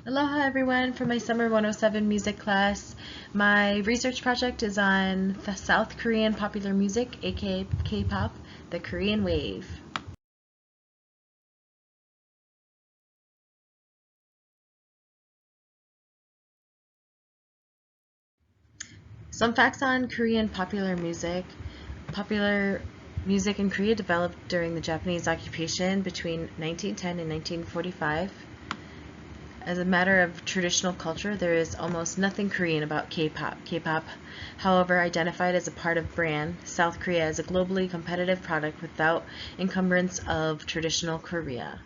Aloha everyone from my Summer 107 music class. My research project is on the South Korean popular music, aka K-pop, the Korean wave. Some facts on Korean popular music. Popular music in Korea developed during the Japanese occupation between 1910 and 1945. As a matter of traditional culture, there is almost nothing Korean about K-pop. K-pop, however, identified as a part of brand South Korea as a globally competitive product without encumbrance of traditional Korea.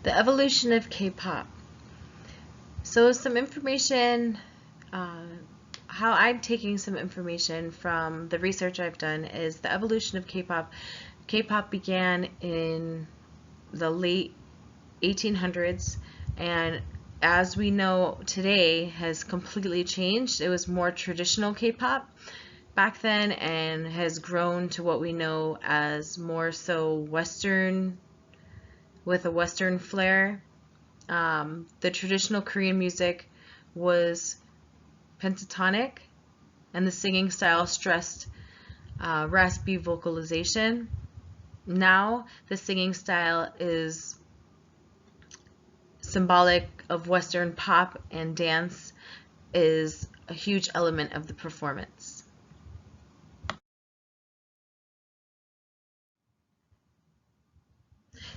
The evolution of K-pop. So some information, how I'm taking some information from the research I've done is the evolution of K-pop. K-pop began in the late 1800s, and as we know today has completely changed. It was more traditional K-pop back then and has grown to what we know as more so Western, with a Western flair. The traditional Korean music was pentatonic, and the singing style stressed raspy vocalization. Now, the singing style is symbolic of Western pop, and dance is a huge element of the performance.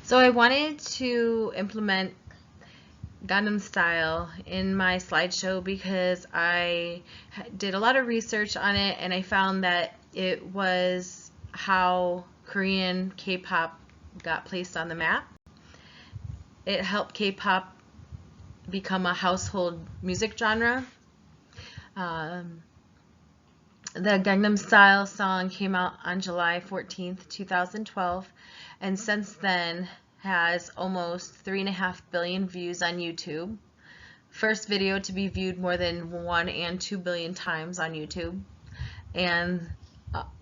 So I wanted to implement Gangnam Style in my slideshow because I did a lot of research on it, and I found that it was how Korean K-pop got placed on the map. It helped K-pop become a household music genre. The Gangnam Style song came out on July 14th, 2012, and since then has almost 3.5 billion views on YouTube. First video to be viewed more than 1 and 2 billion times on YouTube. And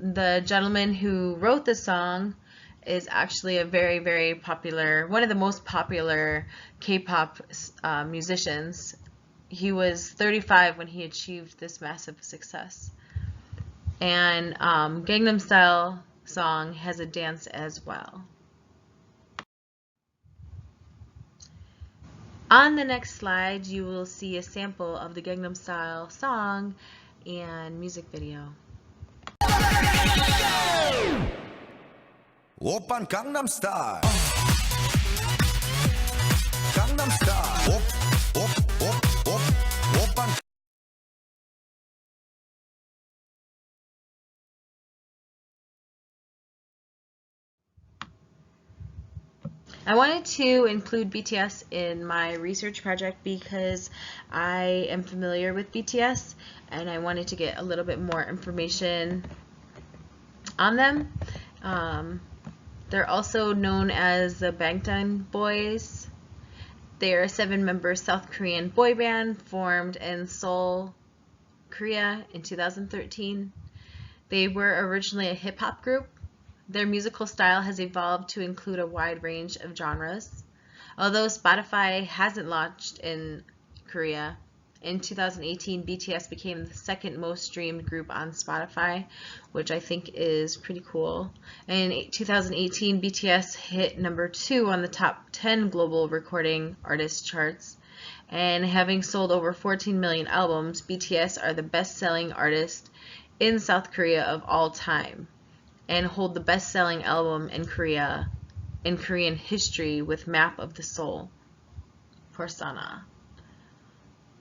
the gentleman who wrote the song is actually a very, very popular, one of the most popular K-pop musicians. He was 35 when he achieved this massive success. And Gangnam Style song has a dance as well. On the next slide, you will see a sample of the Gangnam Style song and music video. Oppan Gangnam Style. Gangnam Style. Oppan. I wanted to include BTS in my research project because I am familiar with BTS and I wanted to get a little bit more information on them. They're also known as the Bangtan Boys. They are a 7-member South Korean boy band formed in Seoul, Korea in 2013. They were originally a hip-hop group. Their musical style has evolved to include a wide range of genres. Although Spotify hasn't launched in Korea, in 2018 BTS became the second most streamed group on Spotify, which I think is pretty cool. In 2018 BTS hit number 2 on the top 10 global recording artist charts, and having sold over 14 million albums, BTS are the best-selling artist in South Korea of all time, and hold the best-selling album in Korea in Korean history with Map of the Soul, Porsana.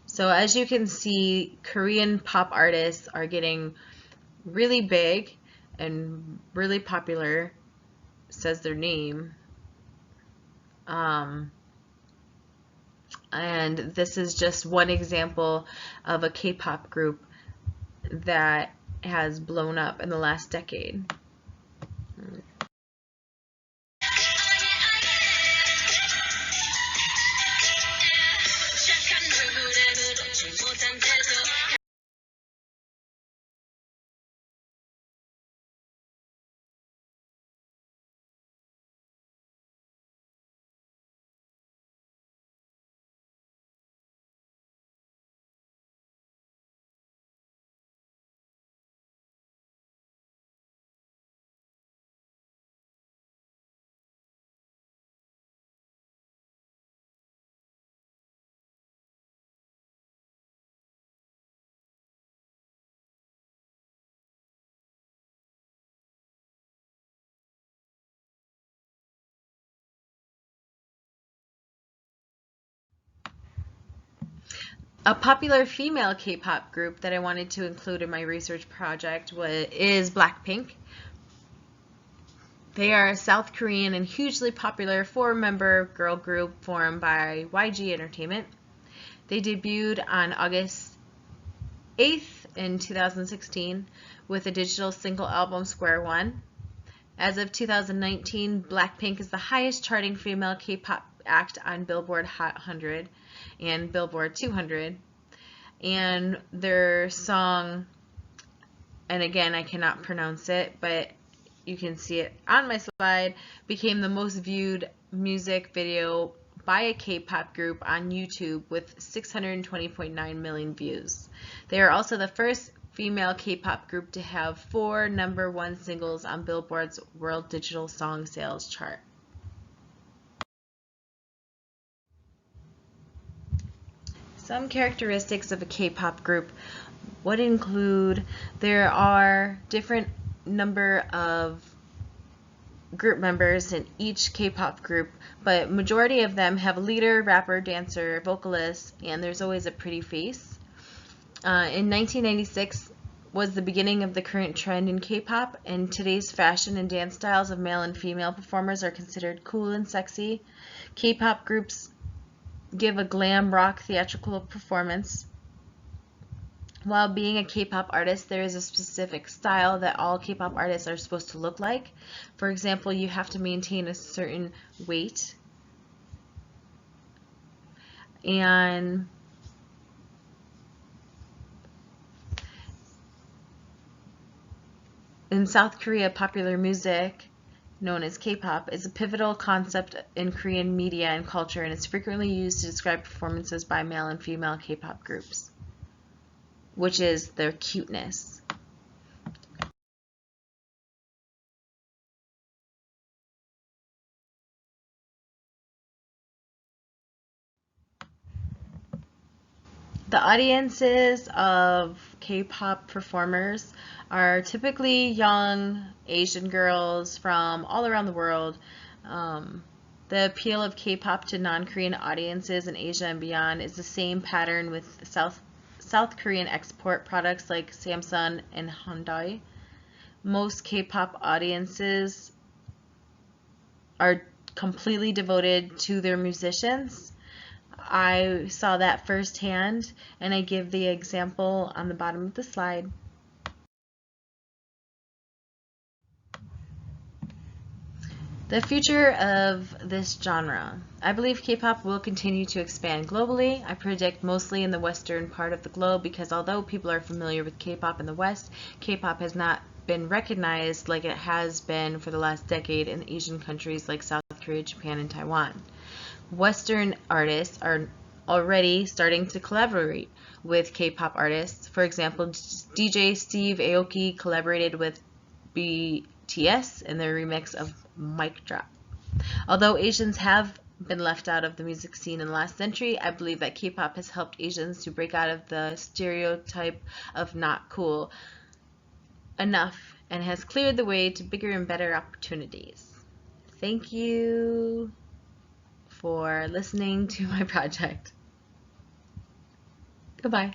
So as you can see, Korean pop artists are getting really big and really popular, says their name. And this is just one example of a K-pop group that has blown up in the last decade. A popular female K-pop group that I wanted to include in my research project is Blackpink. They are a South Korean and hugely popular four-member girl group formed by YG Entertainment. They debuted on August 8th in 2016 with a digital single album, Square One. As of 2019, Blackpink is the highest charting female K-pop act on Billboard Hot 100 and Billboard 200. And their song, and again, I cannot pronounce it, but you can see it on my slide, became the most viewed music video by a K-pop group on YouTube with 620.9 million views. They are also the first female K-pop group to have 4 #1 singles on Billboard's World Digital Song Sales chart. Some characteristics of a K-pop group would include there are different number of group members in each K-pop group, but majority of them have a leader, rapper, dancer, vocalist, and there's always a pretty face. In 1996 was the beginning of the current trend in K-pop, and today's fashion and dance styles of male and female performers are considered cool and sexy. K-pop groups give a glam rock theatrical performance. While being a K-pop artist, there is a specific style that all K-pop artists are supposed to look like. For example, you have to maintain a certain weight. And in South Korea, popular music, known as K-pop, is a pivotal concept in Korean media and culture, and it's frequently used to describe performances by male and female K-pop groups, which is their cuteness. The audiences of K-pop performers are typically young Asian girls from all around the world. The appeal of K-pop to non-Korean audiences in Asia and beyond is the same pattern with South Korean export products like Samsung and Hyundai. Most K-pop audiences are completely devoted to their musicians. I saw that firsthand, and I give the example on the bottom of the slide. The future of this genre. I believe K-pop will continue to expand globally. I predict mostly in the western part of the globe, because although people are familiar with K-pop in the West, K-pop has not been recognized like it has been for the last decade in Asian countries like South Korea, Japan, and Taiwan. Western artists are already starting to collaborate with K-pop artists. For example, DJ Steve Aoki collaborated with BTS in their remix of Mic Drop. Although Asians have been left out of the music scene in the last century, I believe that K-pop has helped Asians to break out of the stereotype of not cool enough and has cleared the way to bigger and better opportunities. Thank you for listening to my project. Goodbye.